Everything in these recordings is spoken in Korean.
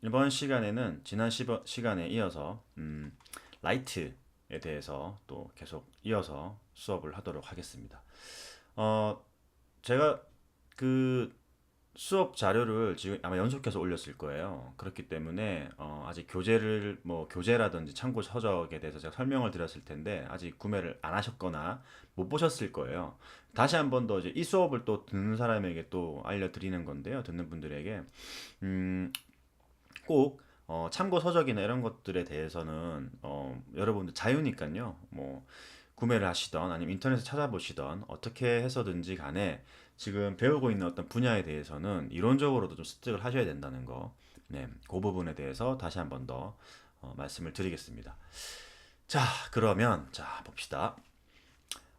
이번 시간에는 지난 시간에 이어서 라이트에 대해서 또 계속 이어서 수업을 하도록 하겠습니다. 어, 제가 그 수업 자료를 지금 아마 연속해서 올렸을 거예요. 그렇기 때문에 아직 교재라든지 참고 서적에 대해서 제가 설명을 드렸을 텐데 아직 구매를 안 하셨거나 못 보셨을 거예요. 다시 한 번 더 이제 이 수업을 또 듣는 사람에게 또 알려드리는 건데요. 듣는 분들에게 음, 꼭 참고 서적이나 이런 것들에 대해서는 여러분들 자유니까요. 뭐 구매를 하시던 아니면 인터넷에 찾아보시던 어떻게 해서든지 간에 지금 배우고 있는 어떤 분야에 대해서는 이론적으로도 좀 습득을 하셔야 된다는 거. 네, 그 부분에 대해서 다시 한번 더 말씀을 드리겠습니다. 자, 그러면 자 봅시다.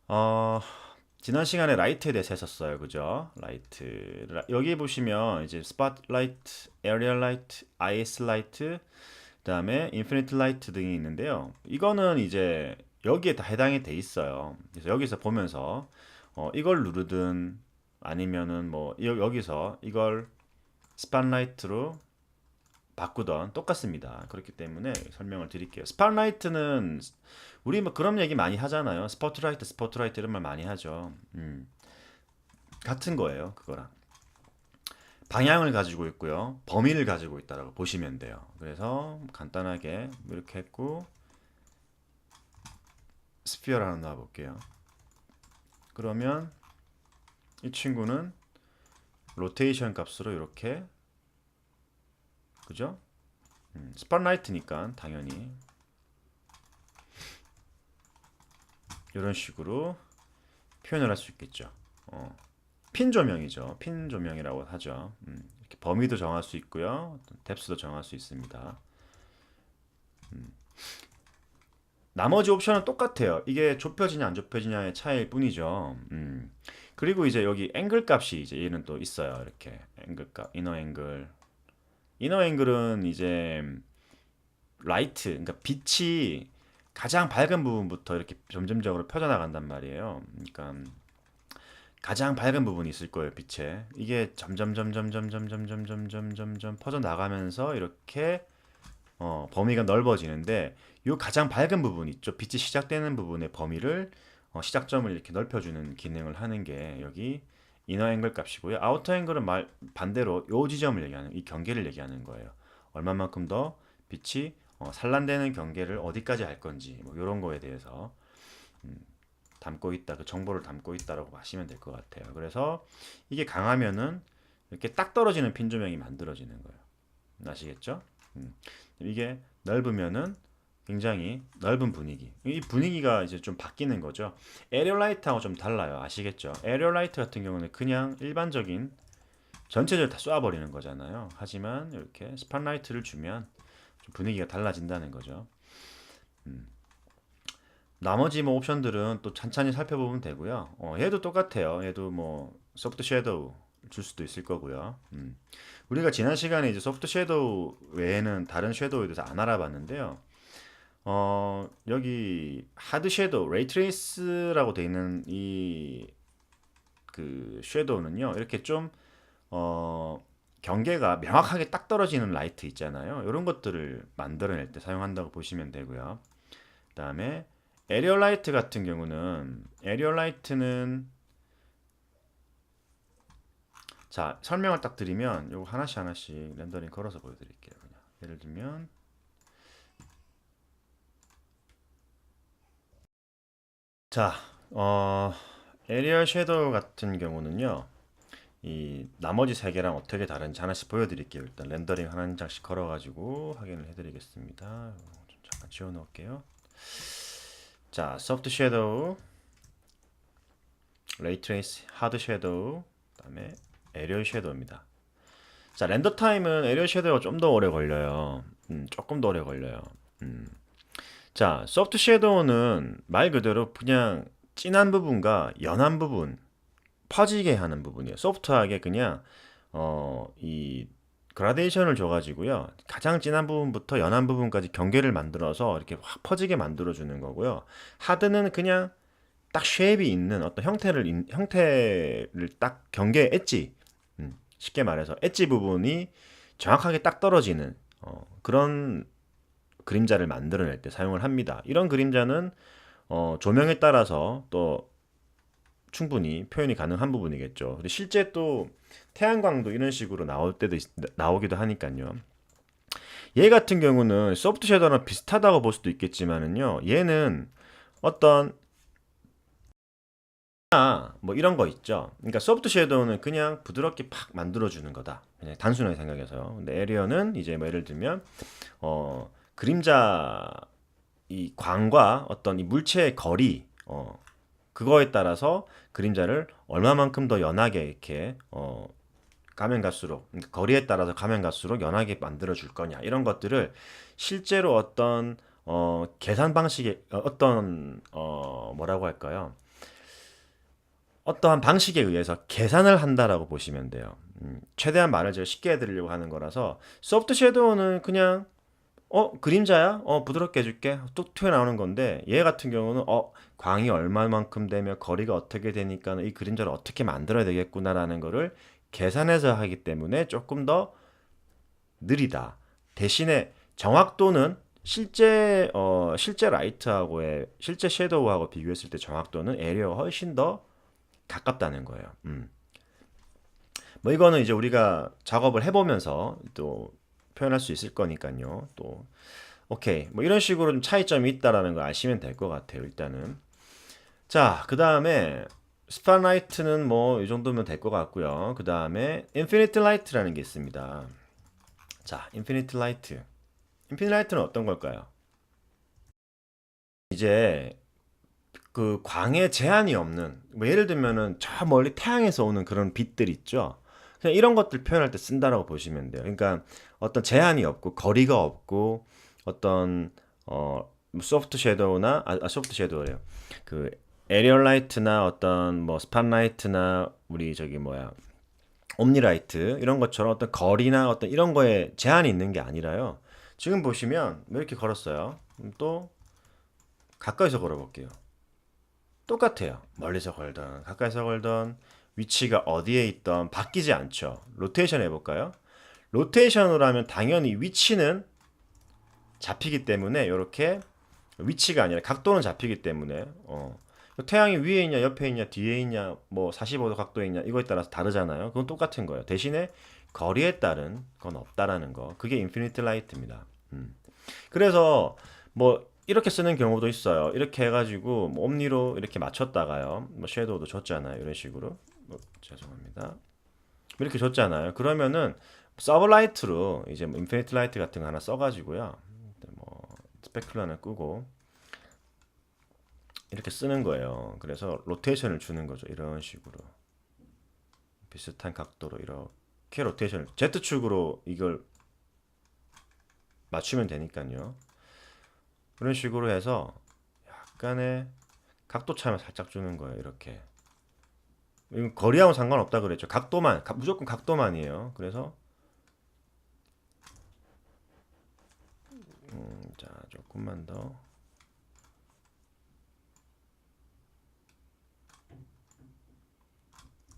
어, 지난 시간에 라이트에 대해서 했었어요. 그죠? 라이트. 여기 보시면 이제 스팟라이트, 에어리얼 라이트, IS 라이트, 그다음에 인피니트 라이트 등이 있는데요. 이거는 이제 여기에 다 해당이 돼 있어요. 그래서 여기서 보면서 이걸 누르든 아니면은 뭐 여기서 이걸 스팟라이트로 바꾸던 똑같습니다. 그렇기 때문에 설명을 드릴게요. 스팟라이트는 우리 뭐 그런 얘기 많이 하잖아요. 스포트라이트 이런 말 많이 하죠. 같은 거예요. 그거랑. 방향을 가지고 있고요. 범위를 가지고 있다라고 보시면 돼요. 그래서 간단하게 이렇게 했고 스피어를 하나 놔 볼게요. 그러면 이 친구는 로테이션 값으로 이렇게 그죠? 스팟라이트니까 당연히 이런 식으로 표현을 할 수 있겠죠. 핀 조명이죠. 핀 조명이라고 하죠. 이렇게 범위도 정할 수 있고요. 뎁스도 정할 수 있습니다. 나머지 옵션은 똑같아요. 이게 좁혀지냐 안 좁혀지냐의 차이일 뿐이죠. 그리고 이제 여기 앵글 값이 이제 얘는 또 있어요. 이렇게 앵글 값, 이너 앵글. 이너 앵글은 이제 라이트, 그러니까 빛이 가장 밝은 부분부터 이렇게 점점적으로 펴져나간단 말이에요. 그러니까 가장 밝은 부분이 있을 거예요, 빛에. 이게 점점점점점점점점점점점 퍼져 나가면서 이렇게 범위가 넓어지는데 요 가장 밝은 부분 있죠. 빛이 시작되는 부분의 범위를 시작점을 이렇게 넓혀주는 기능을 하는 게 여기 이너 앵글 값이고요. 아우터 앵글은 반대로 요 지점을 얘기하는 이 경계를 얘기하는 거예요. 얼마만큼 더 빛이 산란되는 경계를 어디까지 할 건지 뭐 이런 거에 대해서 담고 있다, 그 정보를 담고 있다라고 하시면 될 것 같아요. 그래서 이게 강하면은 이렇게 딱 떨어지는 핀 조명이 만들어지는 거예요. 아시겠죠? 이게 넓으면은 굉장히 넓은 분위기. 이 분위기가 이제 좀 바뀌는 거죠. 에어라이트하고 좀 달라요. 아시겠죠? 에어라이트 같은 경우는 그냥 일반적인 전체적으로 다 쏴버리는 거잖아요. 하지만 이렇게 스팟라이트를 주면 좀 분위기가 달라진다는 거죠. 나머지 뭐 옵션들은 또 찬찬히 살펴보면 되고요. 얘도 똑같아요. 얘도 뭐 소프트 섀도우 줄 수도 있을 거고요. 우리가 지난 시간에 이제 소프트 섀도우 외에는 다른 섀도우에 대해서 안 알아봤는데요. 여기 하드 섀도우, 레이트레이스라고 되어 있는 이 그 섀도우는요. 이렇게 좀 경계가 명확하게 딱 떨어지는 라이트 있잖아요. 이런 것들을 만들어낼 때 사용한다고 보시면 되고요. 그다음에 에리얼 라이트 같은 경우는 에리얼 라이트는 자 설명을 딱 드리면 요거 하나씩 하나씩 렌더링 걸어서 보여드릴게요. 그냥 예를 들면 자 에리얼 섀도우 같은 경우는요 이 나머지 세 개랑 어떻게 다른지 하나씩 보여드릴게요. 일단 렌더링 한 장씩 걸어가지고 확인을 해드리겠습니다. 좀 잠깐 지워놓을게요. 자 소프트 섀도우, 레이트레이스, 하드 섀도우, 그다음에 에리얼 섀도우입니다. 자, 렌더 타임은 에리얼 섀도우가 좀 더 오래 걸려요. 조금 더 오래 걸려요. 자, 소프트 섀도우는 말 그대로 그냥 진한 부분과 연한 부분, 퍼지게 하는 부분이에요. 소프트하게 그냥 이 그라데이션을 줘가지고요. 가장 진한 부분부터 연한 부분까지 경계를 만들어서 이렇게 확 퍼지게 만들어주는 거고요. 하드는 그냥 딱 쉐입이 있는 어떤 형태를 딱 경계 엣지 쉽게 말해서 엣지 부분이 정확하게 딱 떨어지는 그런 그림자를 만들어낼 때 사용을 합니다. 이런 그림자는 조명에 따라서 또 충분히 표현이 가능한 부분이겠죠. 근데 실제 또 태양광도 이런 식으로 나오기도 하니까요. 얘 같은 경우는 소프트 섀도우랑 비슷하다고 볼 수도 있겠지만은요. 얘는 어떤 뭐 이런 거 있죠. 그러니까 소프트 섀도우는 그냥 부드럽게 팍 만들어주는 거다. 그냥 단순하게 생각해서요. 근데 에리어는 이제 뭐 예를 들면 그림자 이 광과 어떤 이 물체의 거리 그거에 따라서 그림자를 얼마만큼 더 연하게 이렇게 가면 갈수록 그러니까 거리에 따라서 가면 갈수록 연하게 만들어 줄 거냐 이런 것들을 실제로 어떤 계산 방식의 어떤 뭐라고 할까요? 어떠한 방식에 의해서 계산을 한다라고 보시면 돼요. 최대한 말을 제가 쉽게 해드리려고 하는 거라서 소프트 섀도우는 그냥 그림자야? 부드럽게 해줄게. 뚝 튀어나오는 건데 얘 같은 경우는 광이 얼마만큼 되면 거리가 어떻게 되니까 이 그림자를 어떻게 만들어야 되겠구나라는 거를 계산해서 하기 때문에 조금 더 느리다. 대신에 정확도는 실제 라이트하고의 실제 섀도우하고 비교했을 때 정확도는 에리어가 훨씬 더 가깝다는 거예요. 뭐 이거는 이제 우리가 작업을 해보면서 또 표현할 수 있을 거니까요. 또 오케이 뭐 이런 식으로 좀 차이점이 있다라는 걸 아시면 될 것 같아요. 일단은 자 그 다음에 스팟라이트는 뭐 이 정도면 될 것 같고요. 그 다음에 인피니트 라이트라는 게 있습니다. 자 인피니트 라이트 인피니트 라이트는 어떤 걸까요? 이제 그 광에 제한이 없는 뭐 예를 들면은 저 멀리 태양에서 오는 그런 빛들 있죠. 그냥 이런 것들 표현할 때 쓴다라고 보시면 돼요. 그러니까 어떤 제한이 없고 거리가 없고 어떤 소프트 섀도우나 소프트 섀도우래요. 그 에리얼 라이트나 어떤 뭐 스팟라이트나 우리 저기 뭐야 옴니라이트 이런 것처럼 어떤 거리나 어떤 이런 거에 제한이 있는 게 아니라요. 지금 보시면 뭐 이렇게 걸었어요. 또 가까이서 걸어볼게요. 똑같아요. 멀리서 걸던, 가까이서 걸던, 위치가 어디에 있던 바뀌지 않죠. 로테이션 해볼까요? 로테이션으로 하면 당연히 위치는 잡히기 때문에 이렇게 위치가 아니라 각도는 잡히기 때문에 태양이 위에 있냐 옆에 있냐 뒤에 있냐 뭐 45도 각도에 있냐 이거에 따라서 다르잖아요. 그건 똑같은 거예요. 대신에 거리에 따른 건 없다라는 거. 그게 인피니트 라이트입니다. 그래서 뭐 이렇게 쓰는 경우도 있어요. 이렇게 해가지고 뭐 옴니로 이렇게 맞췄다가요. 뭐 섀도우도 줬잖아요. 이런 식으로. 죄송합니다. 이렇게 줬잖아요. 그러면은 서브라이트로 이제 뭐 인피니트 라이트 같은 거 하나 써가지고요. 뭐 스페큘러는 끄고 이렇게 쓰는 거예요. 그래서 로테이션을 주는 거죠. 이런 식으로 비슷한 각도로 이렇게 로테이션을 Z축으로 이걸 맞추면 되니까요. 그런 식으로 해서 약간의 각도 차이만 살짝 주는 거예요. 이렇게. 이건 거리하고 상관없다 그랬죠. 각도만, 무조건 각도만이에요. 그래서 자 조금만 더.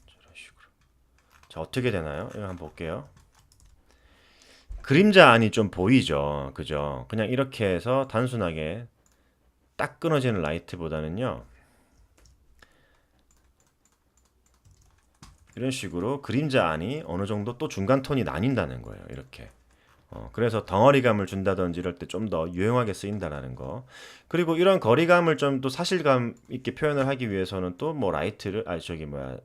이런 식으로. 자 어떻게 되나요? 이거 한번 볼게요. 그림자 안이 좀 보이죠. 그죠? 그냥 이렇게 해서 단순하게 딱 끊어지는 라이트보다는요. 이런 식으로 그림자 안이 어느 정도 또 중간 톤이 나뉜다는 거예요. 이렇게. 그래서 덩어리감을 준다든지 이럴 때 좀 더 유용하게 쓰인다라는 거. 그리고 이런 거리감을 좀 또 사실감 있게 표현을 하기 위해서는 또 뭐 라이트를 저기 뭐야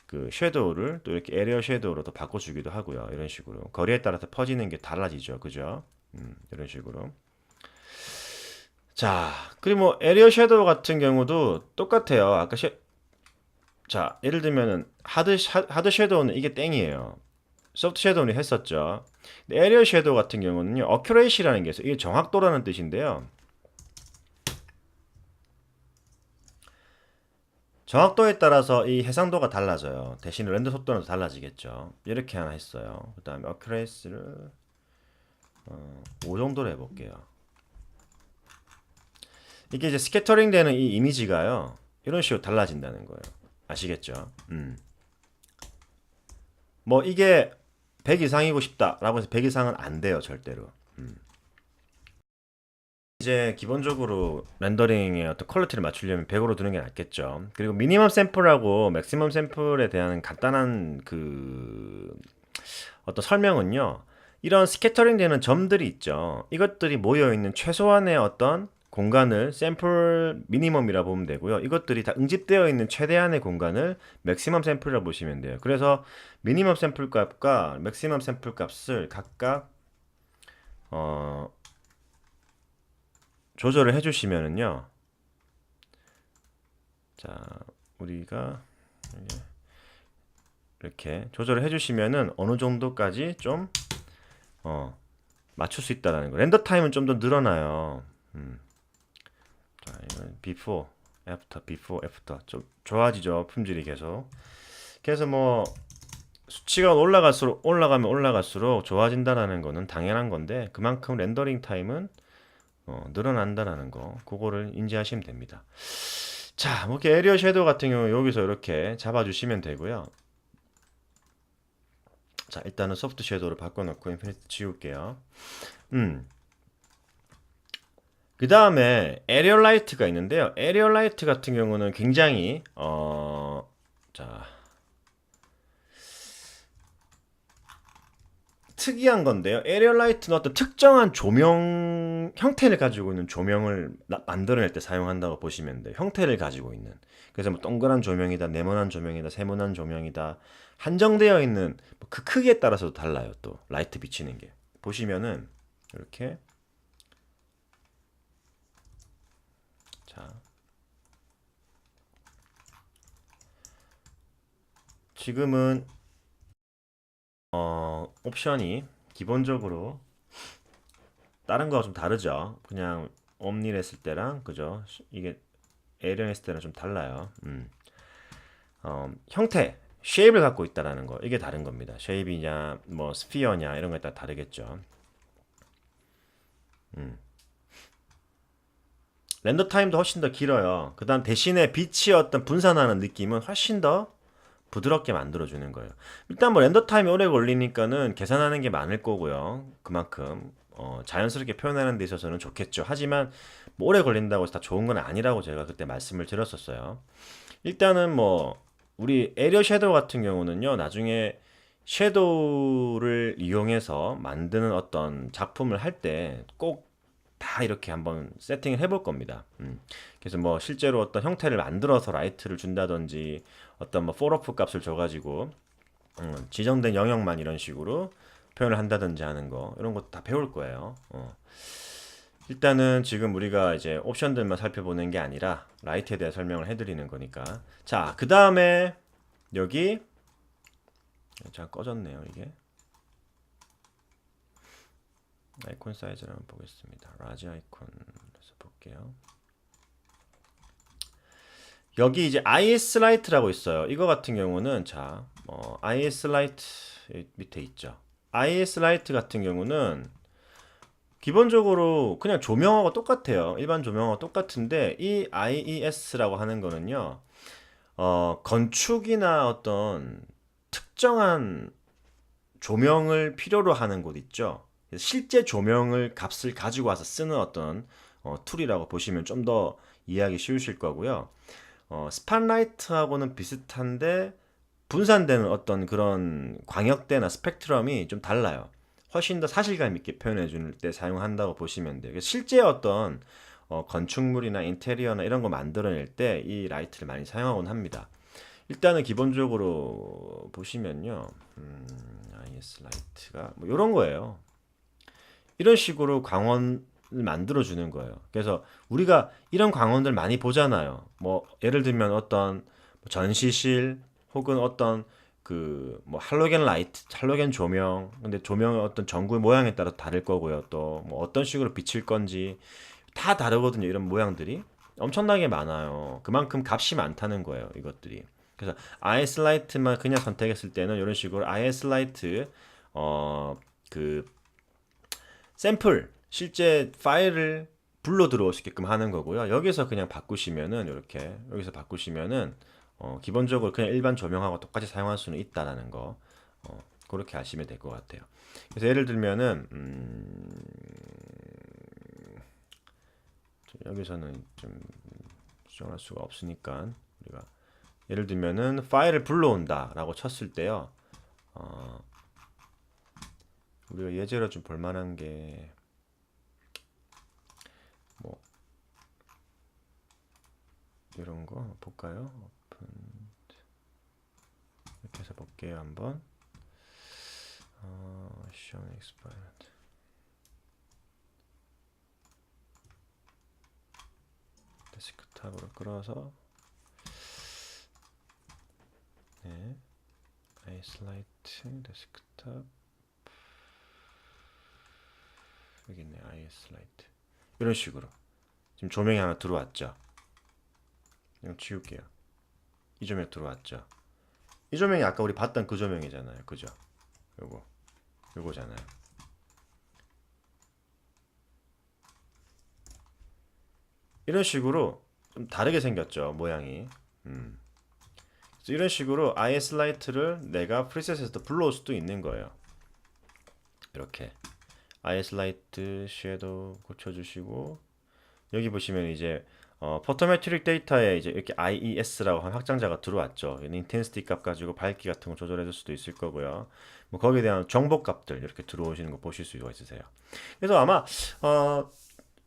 그 섀도우를 또 이렇게 에리어 섀도우로 또 바꿔주기도 하고요. 이런 식으로 거리에 따라서 퍼지는 게 달라지죠. 그죠? 이런 식으로. 자, 그리고 뭐 에리어 섀도우 같은 경우도 똑같아요. 자, 예를 들면은 하드 섀도우는 이게 땡이에요. 소프트 섀도우는 했었죠. 근데 에리어 섀도우 같은 경우는요. 어큐레이시라는 게 있어요. 이게 정확도라는 뜻인데요. 정확도에 따라서 이 해상도가 달라져요. 대신 렌더 속도는 달라지겠죠. 이렇게 하나 했어요. 그 다음에 어큐레이스를 5 정도로 해볼게요. 이게 이제 스캐터링 되는 이 이미지가요. 이런 식으로 달라진다는 거예요. 아시겠죠? 뭐 이게 100 이상이고 싶다라고 해서 100 이상은 안 돼요, 절대로. 이제 기본적으로 렌더링의 어떤 퀄리티를 맞추려면 100으로 두는 게 낫겠죠. 그리고 미니멈 샘플하고 맥시멈 샘플에 대한 간단한 어떤 설명은요. 이런 스캐터링 되는 점들이 있죠. 이것들이 모여 있는 최소한의 어떤 공간을 샘플 미니멈이라 보면 되고요. 이것들이 다 응집되어 있는 최대한의 공간을 맥시멈 샘플이라 보시면 돼요. 그래서 미니멈 샘플 값과 맥시멈 샘플 값을 각각 어, 조절을 해주시면은요. 자, 우리가 이렇게 조절을 해주시면은 어느 정도까지 좀 맞출 수 있다라는 거. 렌더 타임은 좀 더 늘어나요. 자, 이건 before, after 좀 좋아지죠. 품질이 계속. 그래서 뭐 수치가 올라가면 올라갈수록 좋아진다라는 거는 당연한 건데 그만큼 렌더링 타임은 늘어난다라는 거. 그거를 인지하시면 됩니다. 자, 뭐 이렇게 에리어 섀도우 같은 경우 여기서 이렇게 잡아주시면 되고요. 자, 일단은 소프트 섀도우를 바꿔놓고 인피니트 지울게요. 그 다음에 에리얼 라이트가 있는데요. 에리얼 라이트 같은 경우는 굉장히 자, 특이한 건데요. 에리얼 라이트는 어떤 특정한 조명 형태를 가지고 있는 조명을 만들어낼 때 사용한다고 보시면 돼요. 형태를 가지고 있는. 그래서 뭐 동그란 조명이다, 네모난 조명이다, 세모난 조명이다. 한정되어 있는 그 크기에 따라서도 달라요. 또 라이트 비치는 게. 보시면은 이렇게 자, 지금은 옵션이 기본적으로 다른 거와 좀 다르죠. 그냥 옴니를 했을 때랑 그죠? 이게 에이리언 했을 때랑 좀 달라요. 형태, 쉐입을 갖고 있다라는 거 이게 다른 겁니다. 쉐입이냐, 뭐 스피어냐 이런 거에 따라 다르겠죠. 렌더 타임도 훨씬 더 길어요. 그다음 대신에 빛이 어떤 분산하는 느낌은 훨씬 더 부드럽게 만들어주는 거예요. 일단 뭐 렌더 타임이 오래 걸리니까는 계산하는 게 많을 거고요. 그만큼 자연스럽게 표현하는 데 있어서는 좋겠죠. 하지만 뭐 오래 걸린다고 해서 다 좋은 건 아니라고 제가 그때 말씀을 드렸었어요. 일단은 뭐 우리 에리어 섀도우 같은 경우는요. 나중에 섀도우를 이용해서 만드는 어떤 작품을 할 때 꼭 다 이렇게 한번 세팅을 해볼 겁니다. 그래서 뭐 실제로 어떤 형태를 만들어서 라이트를 준다든지 어떤 뭐 포러프 값을 줘가지고 지정된 영역만 이런 식으로 표현을 한다든지 하는 거 이런 것도 다 배울 거예요. 일단은 지금 우리가 이제 옵션들만 살펴보는 게 아니라 라이트에 대해 설명을 해드리는 거니까. 자, 그 다음에 여기 자 꺼졌네요 이게. 아이콘 사이즈를 한번 보겠습니다. 라지 아이콘에서 볼게요. 여기 이제 IS 라이트라고 있어요. 이거 같은 경우는 자, IS 라이트 밑에 있죠. IS 라이트 같은 경우는 기본적으로 그냥 조명하고 똑같아요. 일반 조명하고 똑같은데 이 IES라고 하는 거는요. 건축이나 어떤 특정한 조명을 필요로 하는 곳 있죠. 실제 조명을 값을 가지고 와서 쓰는 어떤 툴이라고 보시면 좀 더 이해하기 쉬우실 거고요. 스팟라이트하고는 비슷한데 분산되는 어떤 그런 광역대나 스펙트럼이 좀 달라요. 훨씬 더 사실감 있게 표현해 줄 때 사용한다고 보시면 돼요. 실제 어떤 건축물이나 인테리어나 이런 거 만들어낼 때 이 라이트를 많이 사용하곤 합니다. 일단은 기본적으로 보시면요. IS 라이트가 뭐 이런 거예요. 이런 식으로 광원을 만들어 주는 거예요. 그래서 우리가 이런 광원들 많이 보잖아요. 뭐 예를 들면 어떤 전시실 혹은 어떤 그 뭐 할로겐 라이트, 할로겐 조명. 근데 조명의 어떤 전구 모양에 따라 다를 거고요. 또 뭐 어떤 식으로 비칠 건지 다 다르거든요. 이런 모양들이 엄청나게 많아요. 그만큼 값이 많다는 거예요. 이것들이. 그래서 IS 라이트만 그냥 선택했을 때는 이런 식으로 IS 라이트 그 샘플 실제 파일을 불러 들어올 수 있게끔 하는 거고요. 여기서 그냥 바꾸시면은 이렇게 여기서 바꾸시면은 기본적으로 그냥 일반 조명하고 똑같이 사용할 수는 있다라는 거 그렇게 하시면 될 것 같아요. 그래서 예를 들면은 여기서는 좀 수정할 수가 없으니까 우리가 예를 들면은 파일을 불러온다라고 쳤을 때요. 어, 우리가 예제로 좀 볼만한 게 뭐 이런 거 볼까요? 오픈 이렇게 해서 볼게요 한번. Show experiment. 데스크탑으로 끌어서 네, 아이슬라이트 데스크탑 여기 있네 아이슬라이트 이런 식으로 지금 조명이 하나 들어왔죠. 이거 지울게요. 이 조명 들어왔죠. 이 조명이 아까 우리 봤던 그 조명이잖아요. 그죠? 요거잖아요. 이런 식으로 좀 다르게 생겼죠. 모양이. 그래서 이런 식으로 IS 라이트를 내가 프리셋에서 불러올 수도 있는 거예요. 이렇게 IS 라이트 섀도우 고쳐주시고 여기 보시면 이제 포토메트릭 데이터에 이제 이렇게 IES라고 한 확장자가 들어왔죠. 인텐시티 값 가지고 밝기 같은 거 조절해 줄 수도 있을 거고요. 뭐 거기에 대한 정보 값들 이렇게 들어오시는 거 보실 수가 있으세요. 그래서 아마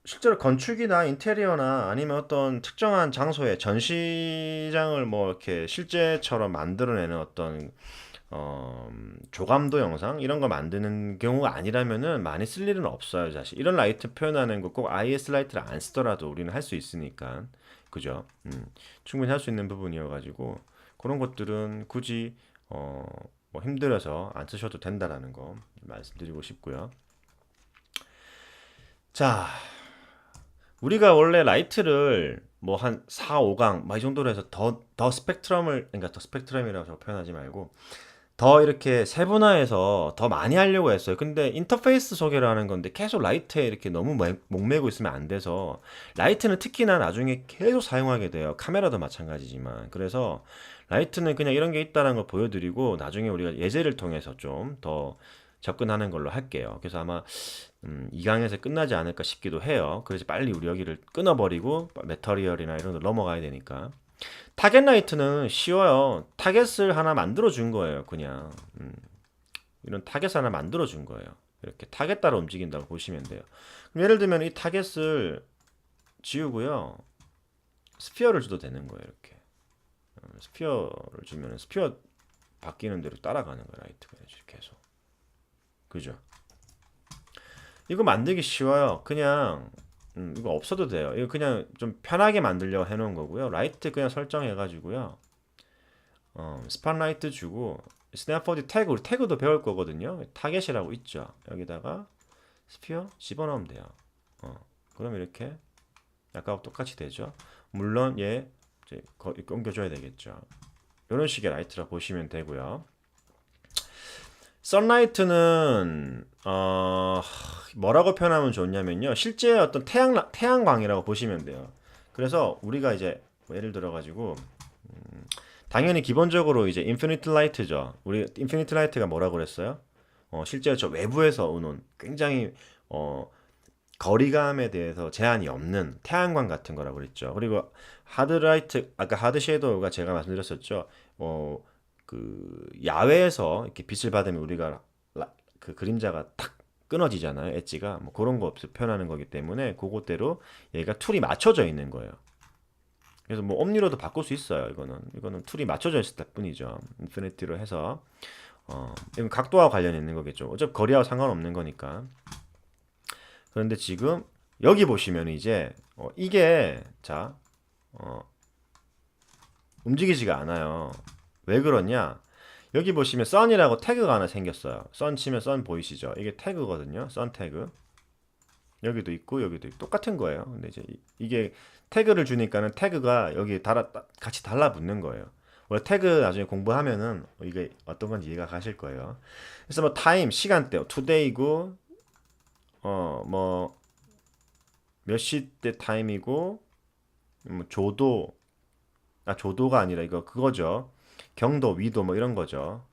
실제로 건축이나 인테리어나 아니면 어떤 특정한 장소의 전시장을 뭐 이렇게 실제처럼 만들어내는 어떤 조감도 영상 이런 거 만드는 경우가 아니라면은 많이 쓸 일은 없어요, 사실. 이런 라이트 표현하는 거 꼭 IS 라이트를 안 쓰더라도 우리는 할 수 있으니까. 그죠? 충분히 할 수 있는 부분이어가지고 그런 것들은 굳이 뭐 힘들어서 안 쓰셔도 된다라는 거 말씀드리고 싶고요. 자, 우리가 원래 라이트를 뭐 한 4, 5강 막 이 정도로 해서 더 스펙트럼을 그러니까 더 스펙트럼이라고 표현하지 말고 더 이렇게 세분화해서 더 많이 하려고 했어요. 근데 인터페이스 소개를 하는 건데 계속 라이트에 이렇게 너무 목매고 있으면 안 돼서 라이트는 특히나 나중에 계속 사용하게 돼요. 카메라도 마찬가지지만. 그래서 라이트는 그냥 이런 게 있다는 걸 보여드리고 나중에 우리가 예제를 통해서 좀 더 접근하는 걸로 할게요. 그래서 아마 2강에서 끝나지 않을까 싶기도 해요. 그래서 빨리 우리 여기를 끊어버리고 메터리얼이나 이런 거 넘어가야 되니까. 타겟 라이트는 쉬워요. 타겟을 하나 만들어 준 거예요. 그냥 이런 타겟 하나 만들어 준 거예요. 이렇게 타겟 따라 움직인다고 보시면 돼요. 그럼 예를 들면 이 타겟을 지우고요. 스피어를 줘도 되는 거예요. 이렇게 스피어를 주면 스피어 바뀌는 대로 따라가는 거예요. 라이트가 계속. 그죠? 이거 만들기 쉬워요. 그냥 이거 없어도 돼요. 이거 그냥 좀 편하게 만들려고 해놓은 거고요. 라이트 그냥 설정해가지고요. 스팟라이트 주고 스냅4D 태그 우리 태그도 배울 거거든요. 타겟이라고 있죠. 여기다가 스피어 집어넣으면 돼요. 그럼 이렇게 아까와 똑같이 되죠. 물론 얘 이제 옮겨줘야 되겠죠. 이런 식의 라이트라 보시면 되고요. 선라이트는 뭐라고 표현하면 좋냐면요. 실제 어떤 태양광이라고 보시면 돼요. 그래서 우리가 이제 뭐 예를 들어 가지고 당연히 기본적으로 이제 인피니트 라이트죠. 우리 인피니트 라이트가 뭐라고 그랬어요? 실제로 저 외부에서 오는 굉장히 거리감에 대해서 제한이 없는 태양광 같은 거라고 그랬죠. 그리고 하드 라이트 아까 하드 섀도우가 제가 말씀드렸었죠. 그 야외에서 이렇게 빛을 받으면 우리가 그 그림자가 탁 끊어지잖아요. 엣지가 뭐 그런 거 표현하는 거기 때문에 그것대로 얘가 툴이 맞춰져 있는 거예요. 그래서 뭐 옴니로도 바꿀 수 있어요. 이거는 툴이 맞춰져 있을 뿐이죠. 인피니티로 해서 이건 각도와 관련 있는 거겠죠. 어차피 거리하고 상관없는 거니까. 그런데 지금 여기 보시면 이제 이게 자 움직이지가 않아요. 왜 그러냐? 여기 보시면 sun이라고 태그가 하나 생겼어요. sun 치면 sun 보이시죠? 이게 태그거든요. sun 태그. 여기도 있고 여기도 있고 똑같은 거예요. 근데 이제 이게 태그를 주니까는 태그가 여기 같이 달라붙는 거예요. 원래 태그 나중에 공부하면은 이게 어떤 건지 이해가 가실 거예요. 그래서 뭐 타임 시간대 today고 뭐 몇 시대 타임이고 뭐 조도가 아니라 이거 그거죠. 경도, 위도 뭐 이런 거죠.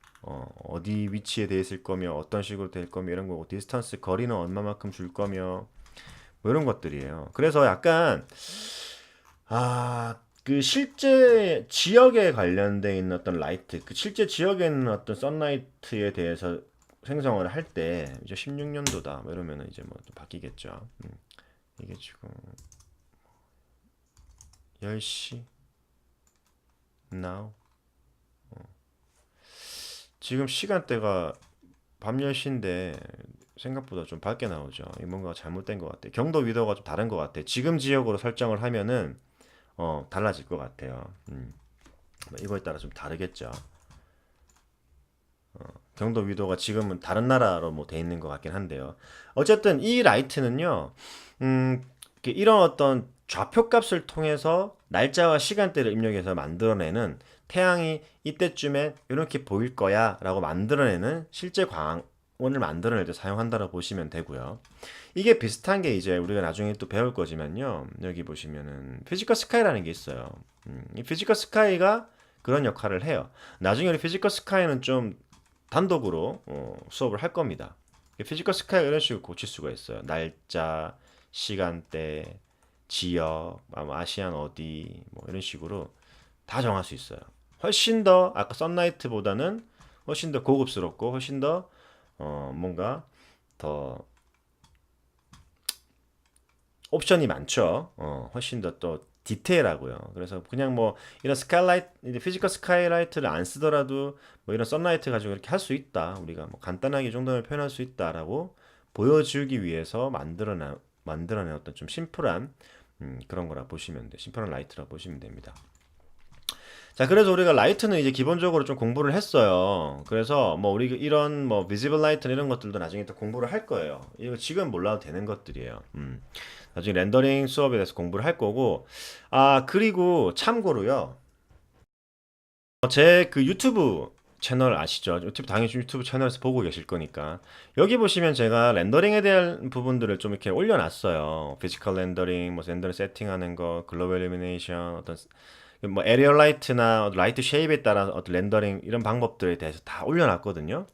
어디 위치에 돼 있을 거며 어떤 식으로 될 거며 이런 거 디스턴스 거리는 얼마만큼 줄 거며 뭐 이런 것들이에요. 그래서 약간 그 실제 지역에 관련돼 있는 어떤 라이트, 그 실제 지역에 있는 어떤 선라이트에 대해서 생성을 할 때 이제 16년도다 뭐 이러면은 이제 뭐 또 바뀌겠죠. 이게 지금 10시 now 지금 시간대가 밤 10시인데 생각보다 좀 밝게 나오죠. 이 뭔가 잘못된 것 같아. 경도 위도가 좀 다른 것 같아. 지금 지역으로 설정을 하면은 달라질 것 같아요. 뭐 이거에 따라 좀 다르겠죠. 경도 위도가 지금은 다른 나라로 뭐 돼 있는 것 같긴 한데요. 어쨌든 이 라이트는요, 이런 어떤 좌표 값을 통해서 날짜와 시간대를 입력해서 만들어내는 태양이 이때쯤에 이렇게 보일 거야 라고 만들어내는 실제 광원을 만들어낼 때 사용한다고 보시면 되고요. 이게 비슷한 게 이제 우리가 나중에 또 배울 거지만요. 여기 보시면은 피지컬 스카이라는 게 있어요. 이 피지컬 스카이가 그런 역할을 해요. 나중에 우리 피지컬 스카이는 좀 단독으로 수업을 할 겁니다. 피지컬 스카이가 이런 식으로 고칠 수가 있어요. 날짜, 시간대, 지역, 아시안 어디 뭐 이런 식으로 다 정할 수 있어요. 훨씬 더 아까 썬라이트보다는 훨씬 더 고급스럽고 훨씬 더 뭔가 더 옵션이 많죠. 훨씬 더 또 디테일하고요. 그래서 그냥 뭐 이런 스카이라이트, 이제 피지컬 스카이라이트를 안 쓰더라도 뭐 이런 썬라이트 가지고 이렇게 할 수 있다. 우리가 뭐 간단하게 이 정도면 표현할 수 있다라고 보여주기 위해서 만들어낸 어떤 좀 심플한 그런 거라 보시면 돼. 심플한 라이트라 보시면 됩니다. 자, 그래서 우리가 라이트는 이제 기본적으로 좀 공부를 했어요. 그래서 뭐 우리 이런 뭐 비지블 라이트 이런 것들도 나중에 또 공부를 할 거예요. 이거 지금 몰라도 되는 것들이에요. 나중에 렌더링 수업에 대해서 공부를 할 거고, 그리고 참고로요. 제 그 유튜브 채널 아시죠? 유튜브 당연히 유튜브 채널에서 보고 계실 거니까 여기 보시면 제가 렌더링에 대한 부분들을 좀 이렇게 올려놨어요. 피지컬 렌더링, 뭐 렌더링 세팅하는 거, 글로벌 일루미네이션, 어떤 뭐 에리얼 라이트나 라이트 쉐입에 따라 어떤 렌더링 이런 방법들에 대해서 다 올려놨거든요.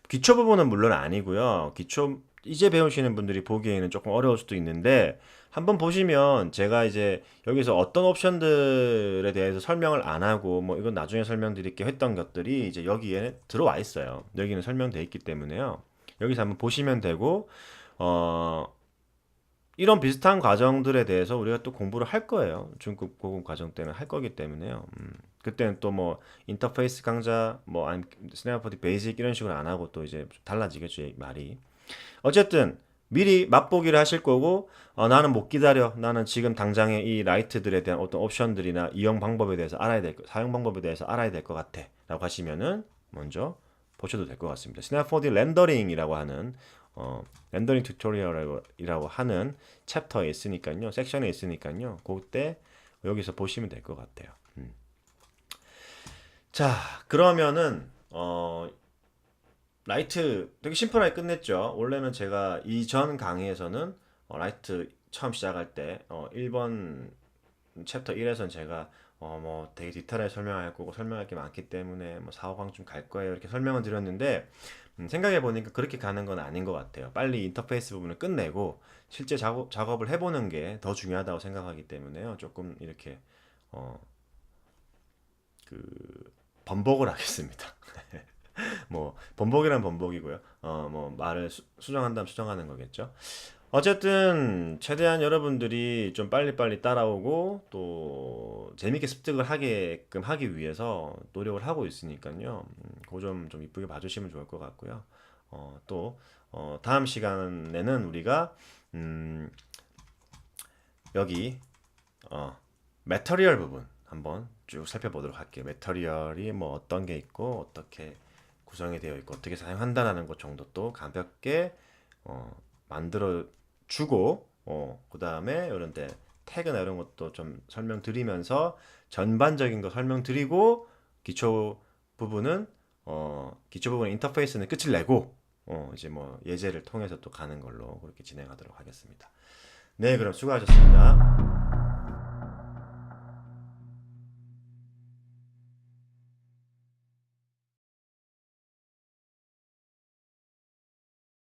기초 부분은 물론 아니고요. 기초 이제 배우시는 분들이 보기에는 조금 어려울 수도 있는데 한번 보시면 제가 이제 여기서 어떤 옵션들에 대해서 설명을 안 하고 뭐 이건 나중에 설명드릴게 했던 것들이 이제 여기에 들어와 있어요. 여기는 설명돼 있기 때문에요. 여기서 한번 보시면 되고 어 이런 비슷한 과정들에 대해서 우리가 또 공부를 할 거예요. 중급 고급 과정 때는 할 거기 때문에요. 그때는 또 뭐 인터페이스 강좌 뭐 아니 스냅버디 베이직 이런 식으로 안 하고 또 이제 달라지겠죠, 말이. 어쨌든 미리 맛보기를 하실 거고 나는 못 기다려. 나는 지금 당장에 이 라이트들에 대한 어떤 옵션들이나 이용 방법에 대해서 사용 방법에 대해서 알아야 될 것 같아. 라고 하시면은 먼저 보셔도 될 것 같습니다. 스냅4D 렌더링이라고 하는 렌더링 튜토리얼이라고 하는 챕터에 있으니까요. 섹션에 있으니까요. 그때 여기서 보시면 될 것 같아요. 자, 그러면은 라이트 되게 심플하게 끝냈죠. 원래는 제가 이전 강의에서는 라이트 처음 시작할 때 1번 챕터 1에서는 제가 뭐 되게 디테일하게 설명할 거고 설명할 게 많기 때문에 뭐 4, 5강쯤 갈 거예요. 이렇게 설명을 드렸는데 생각해 보니까 그렇게 가는 건 아닌 것 같아요. 빨리 인터페이스 부분을 끝내고 실제 작업을 해보는 게 더 중요하다고 생각하기 때문에요. 조금 이렇게 어, 그 번복을 하겠습니다. 뭐 번복이란 번복이고요. 뭐 말을 수정한다면 수정하는 거겠죠. 어쨌든 최대한 여러분들이 좀 빨리빨리 따라오고 또 재밌게 습득을 하게끔 하기 위해서 노력을 하고 있으니까요. 그 점 좀 이쁘게 봐주시면 좋을 것 같고요. 또 다음 시간에는 우리가 음, 여기 매터리얼 부분 한번 쭉 살펴보도록 할게요. 매터리얼이 뭐 어떤 게 있고 어떻게 구성이 되어 있고 어떻게 사용한다라는 것 정도 또 가볍게 만들어 주고 그 다음에 이런데 태그나 이런 것도 좀 설명드리면서 전반적인 거 설명드리고 기초 부분은 기초 부분 인터페이스는 끝을 내고 이제 뭐 예제를 통해서 또 가는 걸로 그렇게 진행하도록 하겠습니다. 네, 그럼 수고하셨습니다.